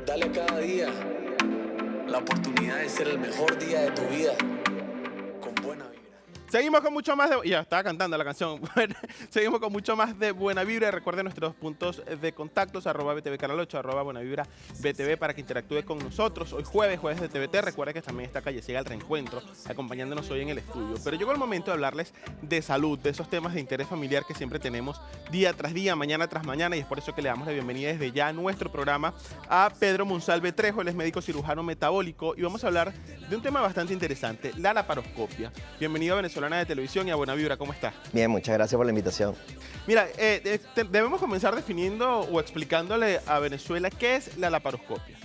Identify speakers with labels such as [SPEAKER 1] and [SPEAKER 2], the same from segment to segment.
[SPEAKER 1] Dale a cada día la oportunidad de ser el mejor día de tu vida con buena vibra.
[SPEAKER 2] Seguimos con mucho más de... Ya, estaba cantando la canción. Seguimos con mucho más de Buena Vibra. Recuerden nuestros puntos de contactos, @BTV Canal 8, @Buena Vibra BTV, para que interactúe con nosotros. Hoy jueves de TVT. Recuerden que también está Callecega El Reencuentro, acompañándonos hoy en el estudio. Pero llegó el momento de hablarles de salud, de esos temas de interés familiar que siempre tenemos día tras día, mañana tras mañana, y es por eso que le damos la bienvenida desde ya a nuestro programa a Pedro Monsalve Trejo. Él es médico cirujano metabólico y vamos a hablar de un tema bastante interesante, la laparoscopia. Bienvenido a Venezolana de Televisión y a Buena Vibra, ¿cómo estás?
[SPEAKER 3] Bien, muchas gracias por la invitación.
[SPEAKER 2] Mira, debemos comenzar definiendo o explicándole a Venezuela qué es la laparoscopia.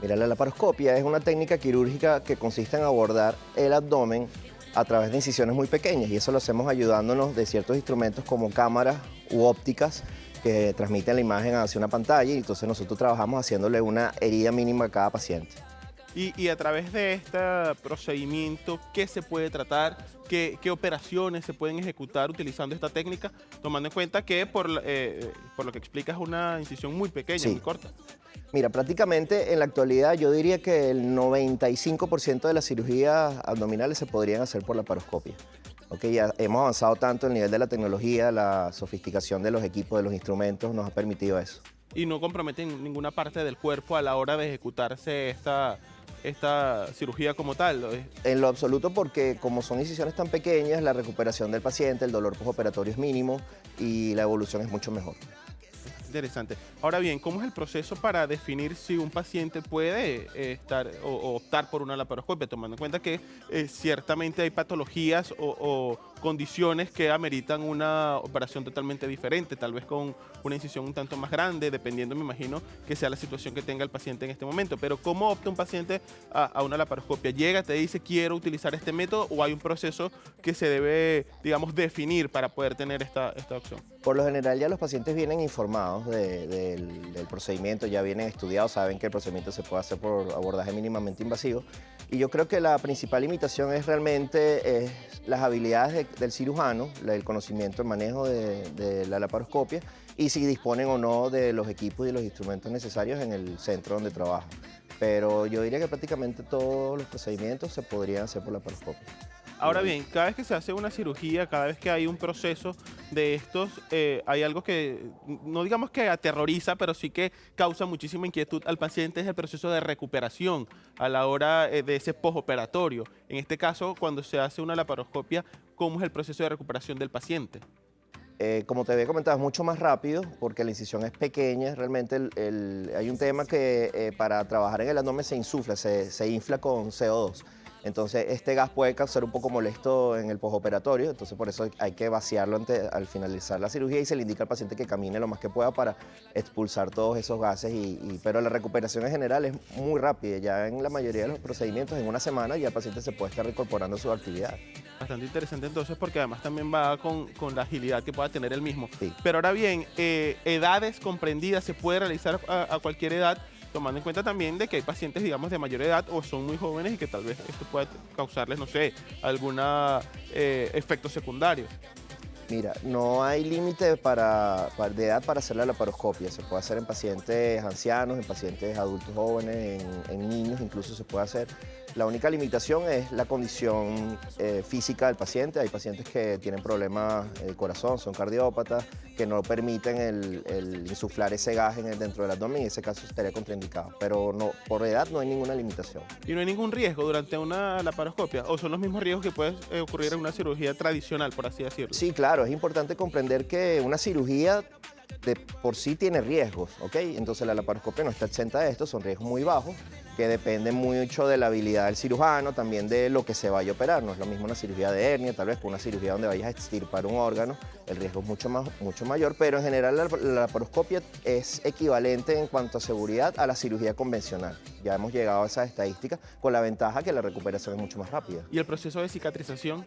[SPEAKER 3] Mira, la laparoscopia es una técnica quirúrgica que consiste en abordar el abdomen a través de incisiones muy pequeñas, y eso lo hacemos ayudándonos de ciertos instrumentos como cámaras u ópticas que transmiten la imagen hacia una pantalla, y entonces nosotros trabajamos haciéndole una herida mínima a cada paciente.
[SPEAKER 2] Y a través de este procedimiento, ¿qué se puede tratar? ¿Qué operaciones se pueden ejecutar utilizando esta técnica? Tomando en cuenta que, por lo que explicas, es una incisión muy pequeña,
[SPEAKER 3] Sí.
[SPEAKER 2] muy corta.
[SPEAKER 3] Mira, prácticamente en la actualidad yo diría que el 95% de las cirugías abdominales se podrían hacer por laparoscopia. Okay, ya hemos avanzado tanto el nivel de la tecnología, la sofisticación de los equipos, de los instrumentos, nos ha permitido eso.
[SPEAKER 2] Y no comprometen ninguna parte del cuerpo a la hora de ejecutarse esta cirugía como tal.
[SPEAKER 3] En lo absoluto, porque como son incisiones tan pequeñas, la recuperación del paciente, el dolor postoperatorio es mínimo y la evolución es mucho mejor.
[SPEAKER 2] Interesante. Ahora bien, ¿cómo es el proceso para definir si un paciente puede estar o optar por una laparoscopia, tomando en cuenta que ciertamente hay patologías o condiciones que ameritan una operación totalmente diferente, tal vez con una incisión un tanto más grande, dependiendo, me imagino, que sea la situación que tenga el paciente en este momento? Pero ¿cómo opta un paciente a una laparoscopia? ¿Llega, te dice quiero utilizar este método, o hay un proceso que se debe, digamos, definir para poder tener esta opción?
[SPEAKER 3] Por lo general ya los pacientes vienen informados del procedimiento, ya vienen estudiados, saben que el procedimiento se puede hacer por abordaje mínimamente invasivo. Y yo creo que la principal limitación es realmente las habilidades del cirujano, el conocimiento, el manejo de la laparoscopia, y si disponen o no de los equipos y los instrumentos necesarios en el centro donde trabajan. Pero yo diría que prácticamente todos los procedimientos se podrían hacer por laparoscopia.
[SPEAKER 2] Ahora bien, cada vez que se hace una cirugía, cada vez que hay un proceso de estos, hay algo que, no digamos que aterroriza, pero sí que causa muchísima inquietud al paciente, es el proceso de recuperación a la hora de ese postoperatorio. En este caso, cuando se hace una laparoscopia, ¿cómo es el proceso de recuperación del paciente?
[SPEAKER 3] Como te había comentado, es mucho más rápido porque la incisión es pequeña. Realmente hay un tema que para trabajar en el abdomen se insufla, se infla con CO2. Entonces este gas puede causar un poco molesto en el postoperatorio, entonces por eso hay que vaciarlo al finalizar la cirugía, y se le indica al paciente que camine lo más que pueda para expulsar todos esos gases, pero la recuperación en general es muy rápida. Ya en la mayoría de los procedimientos, en una semana ya el paciente se puede estar reincorporando a su actividad.
[SPEAKER 2] Bastante interesante entonces, porque además también va con la agilidad que pueda tener el mismo.
[SPEAKER 3] Sí.
[SPEAKER 2] Pero ahora bien, edades comprendidas, ¿se puede realizar a cualquier edad? Tomando en cuenta también de que hay pacientes, digamos, de mayor edad o son muy jóvenes y que tal vez esto pueda causarles, no sé, algún efecto secundario.
[SPEAKER 3] Mira, no hay límite de edad para hacer la laparoscopia. Se puede hacer en pacientes ancianos, en pacientes adultos jóvenes, en niños incluso se puede hacer. La única limitación es la condición física del paciente. Hay pacientes que tienen problemas del corazón, son cardiópatas, que no permiten el insuflar ese gas dentro del abdomen, y en ese caso estaría contraindicado. Pero no, por edad no hay ninguna limitación.
[SPEAKER 2] ¿Y no hay ningún riesgo durante una laparoscopia? ¿O son los mismos riesgos que pueden ocurrir en una cirugía tradicional, por así decirlo?
[SPEAKER 3] Sí, claro, es importante comprender que una cirugía de por sí tiene riesgos, ¿ok? Entonces la laparoscopia no está exenta de esto, son riesgos muy bajos que dependen mucho de la habilidad del cirujano, también de lo que se vaya a operar. No es lo mismo una cirugía de hernia, tal vez, con una cirugía donde vayas a extirpar un órgano, el riesgo es mucho mayor, pero en general la laparoscopia es equivalente en cuanto a seguridad a la cirugía convencional. Ya hemos llegado a esas estadísticas, con la ventaja que la recuperación es mucho más rápida.
[SPEAKER 2] ¿Y el proceso de cicatrización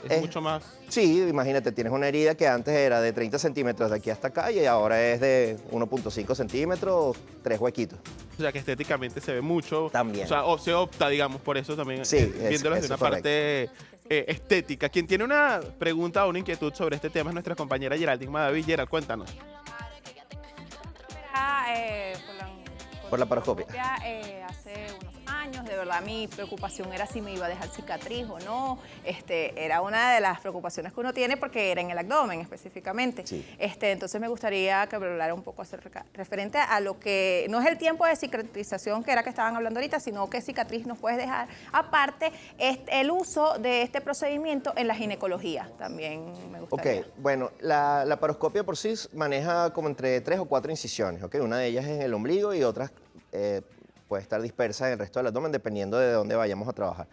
[SPEAKER 2] es mucho más?
[SPEAKER 3] Sí, imagínate, tienes una herida que antes era de 30 centímetros de aquí hasta acá y ahora es de 1.5 centímetros, 3 huequitos.
[SPEAKER 2] O sea, que estéticamente se ve mucho.
[SPEAKER 3] También.
[SPEAKER 2] O sea, o se opta, digamos, por eso también,
[SPEAKER 3] Sí,
[SPEAKER 2] viéndolo desde una parte estética. Quien tiene una pregunta o una inquietud sobre este tema es nuestra compañera Geraldine Madaví. Gerald, cuéntanos.
[SPEAKER 4] Por
[SPEAKER 3] Por laparoscopia.
[SPEAKER 4] Hace unos años, de verdad, mi preocupación era si me iba a dejar cicatriz o no. Era una de las preocupaciones que uno tiene porque era en el abdomen específicamente.
[SPEAKER 3] Sí.
[SPEAKER 4] Entonces me gustaría que hablara un poco referente a lo que no es el tiempo de cicatrización que era que estaban hablando ahorita, sino qué cicatriz nos puedes dejar. Aparte, el uso de este procedimiento en la ginecología también me gustaría.
[SPEAKER 3] Ok, bueno, la laparoscopia por sí maneja como entre 3 o 4 incisiones, ¿ok? Una de ellas es en el ombligo y otras puede estar dispersa en el resto del abdomen dependiendo de dónde vayamos a trabajar.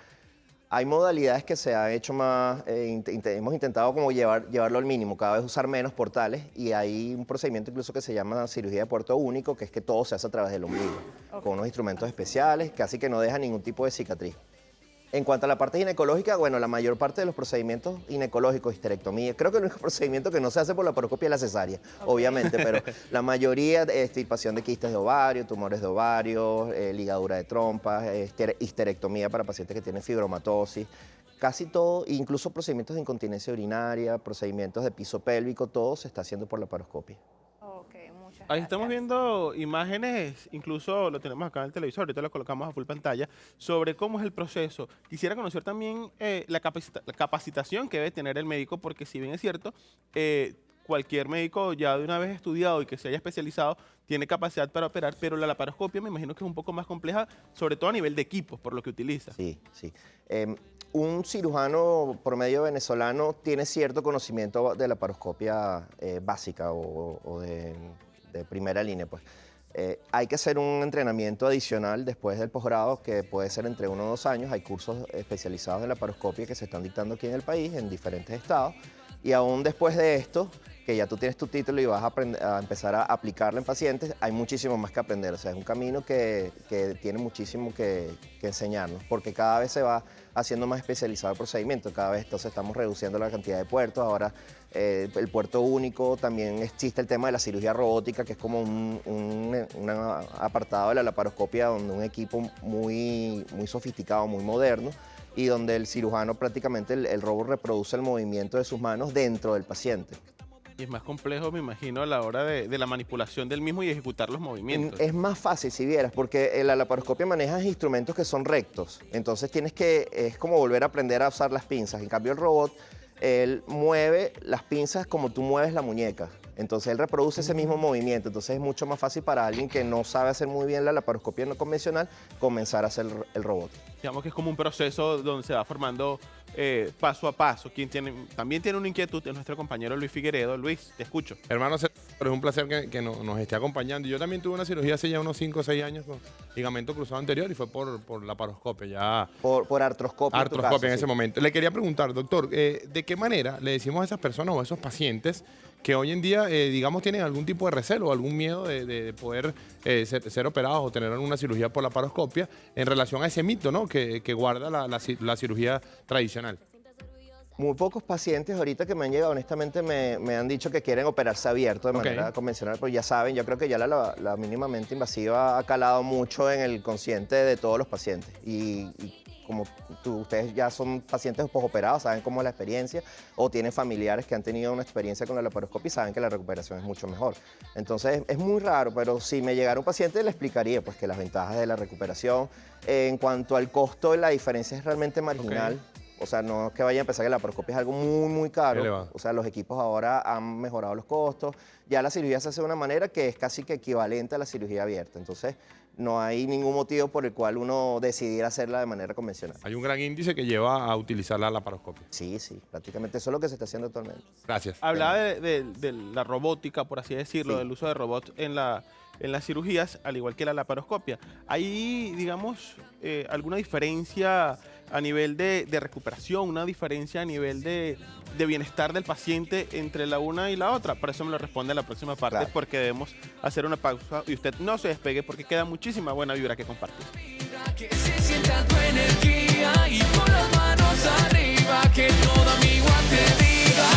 [SPEAKER 3] Hay modalidades que se han hecho más, hemos intentado como llevarlo al mínimo, cada vez usar menos portales, y hay un procedimiento incluso que se llama cirugía de puerto único, que es que todo se hace a través del ombligo, con unos instrumentos especiales, casi que no deja ningún tipo de cicatriz. En cuanto a la parte ginecológica, bueno, la mayor parte de los procedimientos ginecológicos, histerectomía, creo que el único procedimiento que no se hace por laparoscopia es la cesárea, obviamente, pero la mayoría, extirpación de quistes de ovario, tumores de ovario, ligadura de trompas, histerectomía para pacientes que tienen fibromatosis, casi todo, incluso procedimientos de incontinencia urinaria, procedimientos de piso pélvico, todo se está haciendo por laparoscopia.
[SPEAKER 2] Ahí estamos viendo imágenes, incluso lo tenemos acá en el televisor, ahorita lo colocamos a full pantalla, sobre cómo es el proceso. Quisiera conocer también la capacitación que debe tener el médico, porque si bien es cierto, cualquier médico ya de una vez estudiado y que se haya especializado tiene capacidad para operar, pero la laparoscopia me imagino que es un poco más compleja, sobre todo a nivel de equipos, por lo que utiliza.
[SPEAKER 3] Sí, sí. Un cirujano promedio venezolano tiene cierto conocimiento de laparoscopia básica o de primera línea, pues. Hay que hacer un entrenamiento adicional después del posgrado, que puede ser entre 1 o 2 años. Hay cursos especializados en laparoscopia que se están dictando aquí en el país, en diferentes estados. Y aún después de esto, que ya tú tienes tu título y vas a empezar a aplicarlo en pacientes, hay muchísimo más que aprender. O sea, es un camino que tiene muchísimo que enseñarnos, porque cada vez se va haciendo más especializado el procedimiento. Cada vez entonces estamos reduciendo la cantidad de puertos. Ahora el puerto único, también existe el tema de la cirugía robótica, que es como un apartado de la laparoscopia, donde un equipo muy sofisticado, muy moderno, y donde el cirujano prácticamente el robot reproduce el movimiento de sus manos dentro del paciente.
[SPEAKER 2] Y es más complejo, me imagino, a la hora de la manipulación del mismo y ejecutar los movimientos.
[SPEAKER 3] Es más fácil, si vieras, porque la laparoscopia maneja instrumentos que son rectos. Entonces es como volver a aprender a usar las pinzas. En cambio, el robot, él mueve las pinzas como tú mueves la muñeca. Entonces él reproduce ese mismo movimiento. Entonces es mucho más fácil para alguien que no sabe hacer muy bien la laparoscopia no convencional comenzar a hacer el robot.
[SPEAKER 2] Digamos que es como un proceso donde se va formando paso a paso. Quien también tiene una inquietud es nuestro compañero Luis Figueredo. Luis, te escucho.
[SPEAKER 5] Hermano, es un placer que nos esté acompañando. Yo también tuve una cirugía hace ya unos 5 o 6 años con ligamento cruzado anterior y fue por laparoscopia. Ya
[SPEAKER 3] por artroscopia.
[SPEAKER 5] Artroscopia en ese momento. Le quería preguntar, doctor, ¿de qué manera le decimos a esas personas o a esos pacientes que hoy en día, digamos, tienen algún tipo de recelo o algún miedo de poder ser operados o tener una cirugía por laparoscopia en relación a ese mito, ¿no?, que guarda la cirugía tradicional?
[SPEAKER 3] Muy pocos pacientes ahorita que me han llegado, honestamente, me han dicho que quieren operarse abierto de manera convencional, pero ya saben, yo creo que ya la mínimamente invasiva ha calado mucho en el consciente de todos los pacientes. Y como ustedes ya son pacientes posoperados, saben cómo es la experiencia, o tienen familiares que han tenido una experiencia con la laparoscopia y saben que la recuperación es mucho mejor. Entonces es muy raro, pero si me llegara un paciente le explicaría pues que las ventajas de la recuperación. En cuanto al costo, la diferencia es realmente marginal. O sea, no es que vaya a pensar que la laparoscopia es algo muy caro. O sea, los equipos ahora han mejorado los costos. Ya la cirugía se hace de una manera que es casi que equivalente a la cirugía abierta. Entonces, no hay ningún motivo por el cual uno decidiera hacerla de manera convencional.
[SPEAKER 5] Hay un gran índice que lleva a utilizar la laparoscopia.
[SPEAKER 3] Sí, prácticamente eso es lo que se está haciendo actualmente.
[SPEAKER 5] Gracias.
[SPEAKER 2] Hablaba de la robótica, por así decirlo, del uso de robots en las cirugías, al igual que la laparoscopia. ¿Hay, digamos, alguna diferencia a nivel de recuperación, una diferencia a nivel de bienestar del paciente entre la una y la otra? Por eso me lo responde en la próxima parte, porque debemos hacer una pausa y usted no se despegue porque queda muchísima buena vibra que compartir.
[SPEAKER 1] Que se sienta tu energía y con las manos arriba, que todo amigo te diga.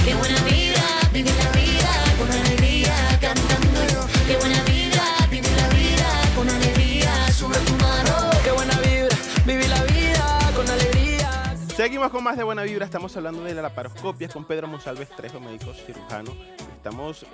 [SPEAKER 6] Qué buena vibra, vive la vida con alegría, cantando. Qué buena vibra, vive la vida con alegría, sube tu mano.
[SPEAKER 1] Qué buena vibra, vive la vida con alegría.
[SPEAKER 2] Seguimos con más de Buena Vibra. Estamos hablando de la laparoscopia con Pedro Monsalves Trejo, médico cirujano. Estamos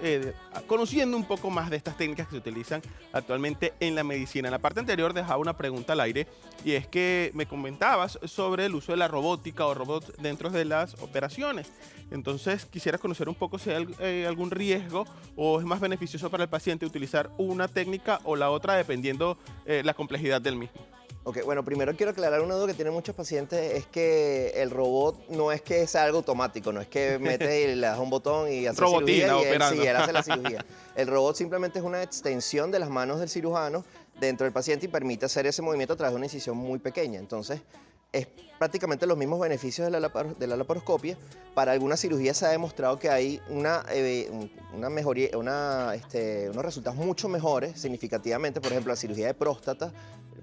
[SPEAKER 2] conociendo un poco más de estas técnicas que se utilizan actualmente en la medicina. En la parte anterior dejaba una pregunta al aire y es que me comentabas sobre el uso de la robótica o robots dentro de las operaciones. Entonces quisiera conocer un poco si hay algún riesgo o es más beneficioso para el paciente utilizar una técnica o la otra dependiendo la complejidad del mismo.
[SPEAKER 3] Ok, bueno, primero quiero aclarar una duda que tienen muchos pacientes, es que el robot no es que sea algo automático, no es que metes y le das un botón y hace
[SPEAKER 2] Robotina
[SPEAKER 3] cirugía y
[SPEAKER 2] operando.
[SPEAKER 3] él hace la cirugía. El robot simplemente es una extensión de las manos del cirujano dentro del paciente y permite hacer ese movimiento a través de una incisión muy pequeña. Entonces, es prácticamente los mismos beneficios de la laparoscopia. Para algunas cirugías se ha demostrado que hay una mejoría, unos resultados mucho mejores significativamente. Por ejemplo, la cirugía de próstata,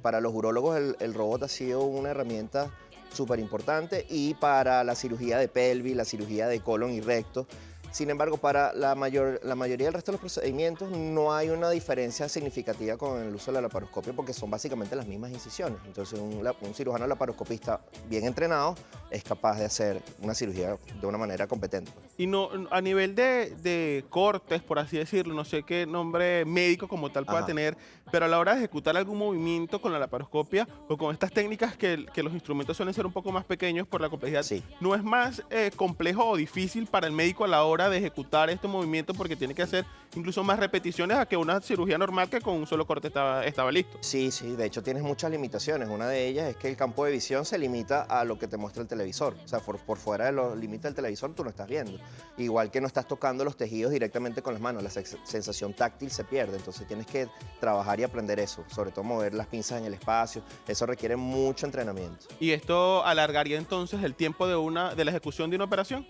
[SPEAKER 3] para los urólogos el robot ha sido una herramienta súper importante, y para la cirugía de pelvis, la cirugía de colon y recto. Sin embargo, para la mayoría del resto de los procedimientos no hay una diferencia significativa con el uso de la laparoscopia porque son básicamente las mismas incisiones. Entonces, un cirujano laparoscopista bien entrenado es capaz de hacer una cirugía de una manera competente.
[SPEAKER 2] Y no a nivel de cortes, por así decirlo, no sé qué nombre médico como tal pueda
[SPEAKER 3] Ajá.
[SPEAKER 2] tener, pero a la hora de ejecutar algún movimiento con la laparoscopia o con estas técnicas que los instrumentos suelen ser un poco más pequeños por la complejidad,
[SPEAKER 3] Sí.
[SPEAKER 2] ¿no es más complejo o difícil para el médico a la hora de ejecutar estos movimientos porque tiene que hacer incluso más repeticiones a que una cirugía normal que con un solo corte estaba listo?
[SPEAKER 3] Sí, de hecho tienes muchas limitaciones. Una de ellas es que el campo de visión se limita a lo que te muestra el televisor. O sea, por fuera de los límites del televisor tú no estás viendo. Igual que no estás tocando los tejidos directamente con las manos, la sensación táctil se pierde. Entonces tienes que trabajar y aprender eso, sobre todo mover las pinzas en el espacio. Eso requiere mucho entrenamiento.
[SPEAKER 2] ¿Y esto alargaría entonces el tiempo de la ejecución de una operación?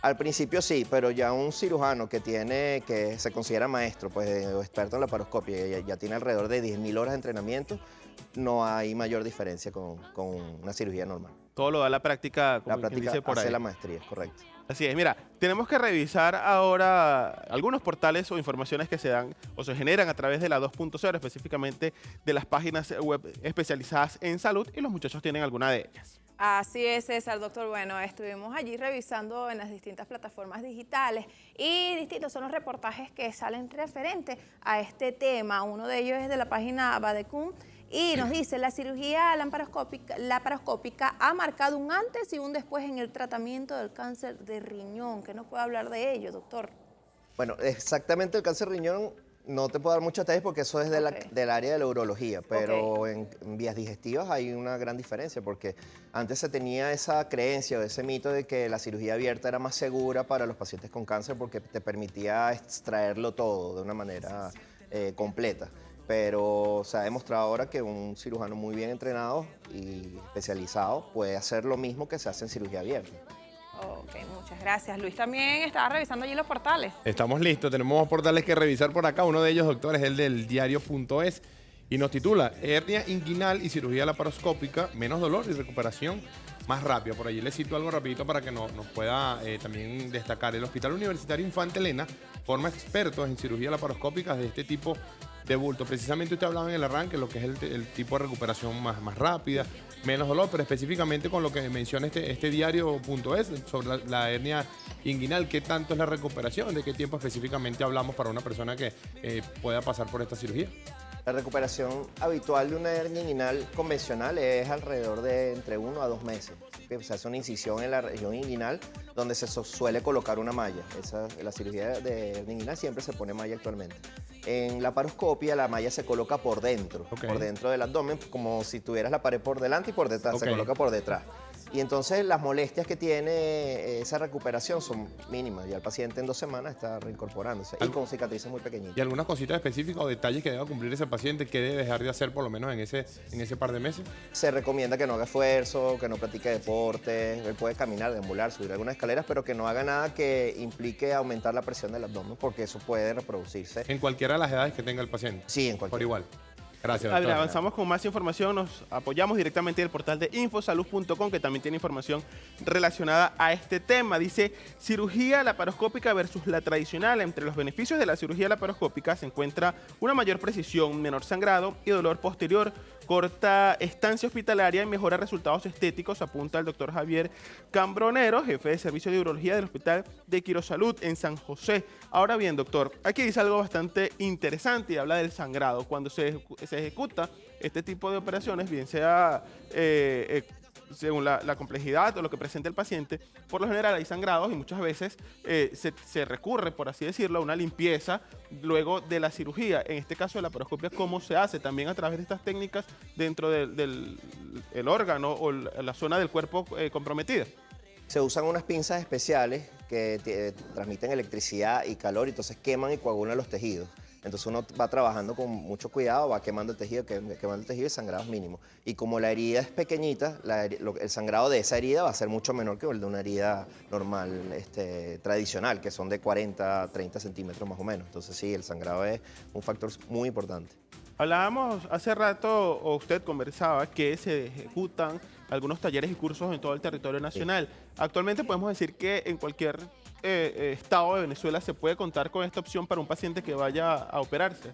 [SPEAKER 3] Al principio sí, pero ya un cirujano que se considera maestro, pues, o experto en laparoscopia, ya tiene alrededor de 10.000 horas de entrenamiento, no hay mayor diferencia con una cirugía normal.
[SPEAKER 2] Todo lo da la práctica, como
[SPEAKER 3] La
[SPEAKER 2] quien
[SPEAKER 3] práctica
[SPEAKER 2] dice por
[SPEAKER 3] hace
[SPEAKER 2] ahí.
[SPEAKER 3] la maestría, es correcto.
[SPEAKER 2] Así es, mira, tenemos que revisar ahora algunos portales o informaciones que se dan o se generan a través de la 2.0, específicamente de las páginas web especializadas en salud, y los muchachos tienen alguna de ellas.
[SPEAKER 4] Así es, César, doctor. Bueno, estuvimos allí revisando en las distintas plataformas digitales y distintos son los reportajes que salen referentes a este tema. Uno de ellos es de la página Badecum y nos dice: la cirugía laparoscópica ha marcado un antes y un después en el tratamiento del cáncer de riñón. ¿Qué nos puede hablar de ello, doctor?
[SPEAKER 3] Bueno, exactamente el cáncer de riñón no te puedo dar muchos detalles porque eso es del área de la urología, pero en vías digestivas hay una gran diferencia porque antes se tenía esa creencia o ese mito de que la cirugía abierta era más segura para los pacientes con cáncer porque te permitía extraerlo todo de una manera completa. Pero se ha demostrado ahora que un cirujano muy bien entrenado y especializado puede hacer lo mismo que se hace en cirugía abierta.
[SPEAKER 4] Ok, muchas gracias. Luis también estaba revisando allí los portales.
[SPEAKER 5] Estamos listos, tenemos portales que revisar por acá. Uno de ellos, doctor, es el del diario.es y nos titula Hernia inguinal y cirugía laparoscópica, menos dolor y recuperación más rápida. Por allí le cito algo rapidito para que nos pueda también destacar. El Hospital Universitario Infante Elena forma expertos en cirugía laparoscópica de este tipo de bulto. Precisamente usted hablaba en el arranque lo que es el tipo de recuperación más rápida, menos dolor, pero específicamente con lo que menciona este diario.es sobre la hernia inguinal. ¿Qué tanto es la recuperación? ¿De qué tiempo específicamente hablamos para una persona que pueda pasar por esta cirugía?
[SPEAKER 3] La recuperación habitual de una hernia inguinal convencional es alrededor de entre 1 a 2 meses. Se hace una incisión en la región inguinal donde se suele colocar una malla. En la cirugía de hernia inguinal siempre se pone malla actualmente. En la laparoscopia la malla se coloca por dentro, por dentro del abdomen, como si tuvieras la pared por delante y por detrás, se coloca por detrás. Y entonces las molestias que tiene esa recuperación son mínimas. Ya el paciente en 2 semanas está reincorporándose y con cicatrices muy pequeñitas.
[SPEAKER 5] ¿Y algunas cositas específicas o detalles que deba cumplir ese paciente que debe dejar de hacer por lo menos en ese par de meses?
[SPEAKER 3] Se recomienda que no haga esfuerzo, que no practique deporte. Él puede caminar, deambular, subir algunas escaleras, pero que no haga nada que implique aumentar la presión del abdomen, porque eso puede reproducirse.
[SPEAKER 5] En cualquiera de las edades que tenga el paciente.
[SPEAKER 3] Sí, en cualquier.
[SPEAKER 5] Por igual. Gracias,
[SPEAKER 2] A ver,
[SPEAKER 5] doctor.
[SPEAKER 2] avanzamos con más información, nos apoyamos directamente del portal de infosalud.com que también tiene información relacionada a este tema. Dice, cirugía laparoscópica versus la tradicional. Entre los beneficios de la cirugía laparoscópica se encuentra una mayor precisión, menor sangrado y dolor posterior, acorta estancia hospitalaria y mejora resultados estéticos, apunta el doctor Javier Cambronero, jefe de servicio de urología del Hospital de Quirosalud en San José. Ahora bien, doctor, aquí dice algo bastante interesante y habla del sangrado. Cuando se ejecuta este tipo de operaciones, bien sea según la complejidad o lo que presenta el paciente, por lo general hay sangrados y muchas veces se recurre, por así decirlo, a una limpieza luego de la cirugía. En este caso de la laparoscopia, ¿cómo se hace? También a través de estas técnicas dentro del el órgano o la zona del cuerpo comprometida.
[SPEAKER 3] Se usan unas pinzas especiales que transmiten electricidad y calor y entonces queman y coagulan los tejidos. Entonces uno va trabajando con mucho cuidado, va quemando el tejido y sangrados mínimos. Y como la herida es pequeñita, el sangrado de esa herida va a ser mucho menor que el de una herida normal, tradicional, que son de 40 a 30 centímetros más o menos. Entonces sí, el sangrado es un factor muy importante.
[SPEAKER 2] Hablábamos hace rato, o usted conversaba, que se ejecutan algunos talleres y cursos en todo el territorio nacional. Sí. Actualmente podemos decir que en cualquier estado de Venezuela se puede contar con esta opción para un paciente que vaya a operarse.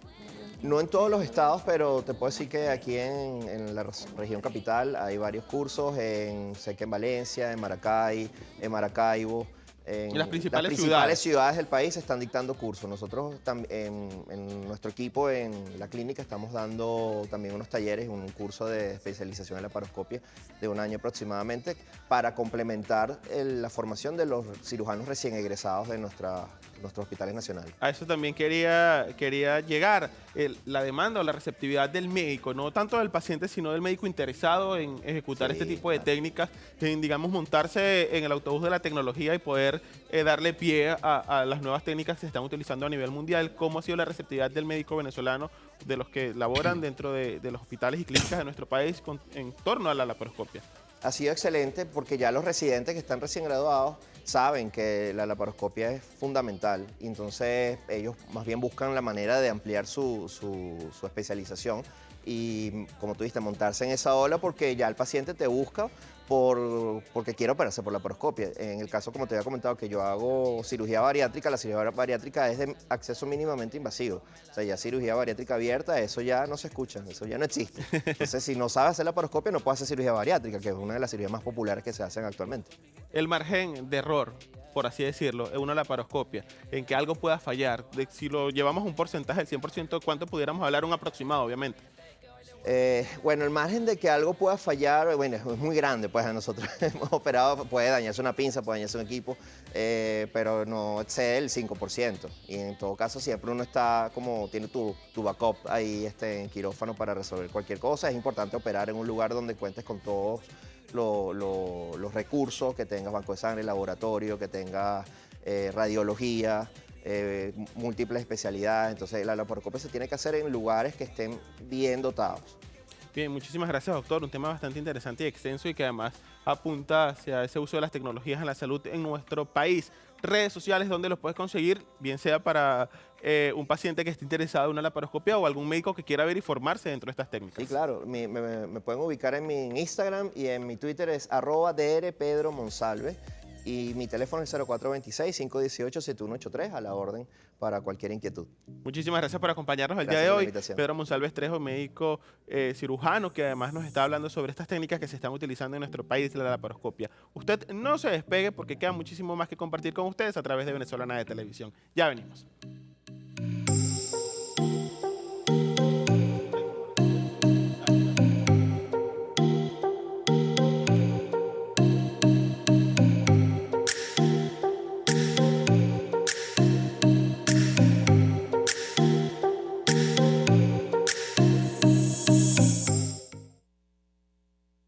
[SPEAKER 3] No en todos los estados, pero te puedo decir que aquí en la región capital hay varios cursos, sé que en Valencia, en Maracay, en Maracaibo.
[SPEAKER 2] En las principales
[SPEAKER 3] ciudades del país están dictando cursos. Nosotros en nuestro equipo en la clínica estamos dando también unos talleres, un curso de especialización en laparoscopia de 1 año aproximadamente para complementar la formación de los cirujanos recién egresados de nuestros hospitales nacionales.
[SPEAKER 2] A eso también quería llegar, la demanda o la receptividad del médico, no tanto del paciente, sino del médico interesado en ejecutar este tipo de técnicas, en, digamos, montarse en el autobús de la tecnología y poder darle pie a las nuevas técnicas que se están utilizando a nivel mundial. ¿Cómo ha sido la receptividad del médico venezolano, de los que laboran dentro de los hospitales y clínicas de nuestro país en torno a la laparoscopia?
[SPEAKER 3] Ha sido excelente porque ya los residentes que están recién graduados saben que la laparoscopia es fundamental y entonces ellos más bien buscan la manera de ampliar su especialización y, como tú dijiste, montarse en esa ola porque ya el paciente te busca porque quiere operarse por laparoscopia. En el caso, como te había comentado, que yo hago cirugía bariátrica, la cirugía bariátrica es de acceso mínimamente invasivo. O sea, ya cirugía bariátrica abierta, eso ya no se escucha, eso ya no existe. Entonces, si no sabes hacer laparoscopia, no puedes hacer cirugía bariátrica, que es una de las cirugías más populares que se hacen actualmente.
[SPEAKER 2] El margen de error, por así decirlo, en una laparoscopia, en que algo pueda fallar, si lo llevamos un porcentaje del 100%, ¿cuánto pudiéramos hablar? Un aproximado, obviamente.
[SPEAKER 3] Bueno, el margen de que algo pueda fallar, bueno, es muy grande, pues a nosotros hemos operado, puede dañarse una pinza, puede dañarse un equipo, pero no excede el 5%. Y en todo caso siempre uno está tiene tu backup ahí en quirófano para resolver cualquier cosa. Es importante operar en un lugar donde cuentes con todos los recursos, que tengas banco de sangre, laboratorio, que tengas radiología, múltiples especialidades. Entonces la laparoscopia se tiene que hacer en lugares que estén bien dotados.
[SPEAKER 2] Bien, muchísimas gracias, doctor. Un tema bastante interesante y extenso y que además apunta hacia ese uso de las tecnologías en la salud en nuestro país. Redes sociales donde los puedes conseguir, bien sea para un paciente que esté interesado en una laparoscopia o algún médico que quiera ver y formarse dentro de estas técnicas.
[SPEAKER 3] Sí, claro. Me pueden ubicar en mi Instagram y en mi Twitter es @drpedromonsalve. Y mi teléfono es 0426-518-7183, a la orden para cualquier inquietud.
[SPEAKER 2] Muchísimas gracias por acompañarnos el día de hoy. Pedro Monsalve Trejo, médico cirujano, que además nos está hablando sobre estas técnicas que se están utilizando en nuestro país, la laparoscopia. Usted no se despegue porque queda muchísimo más que compartir con ustedes a través de Venezolana de Televisión. Ya venimos.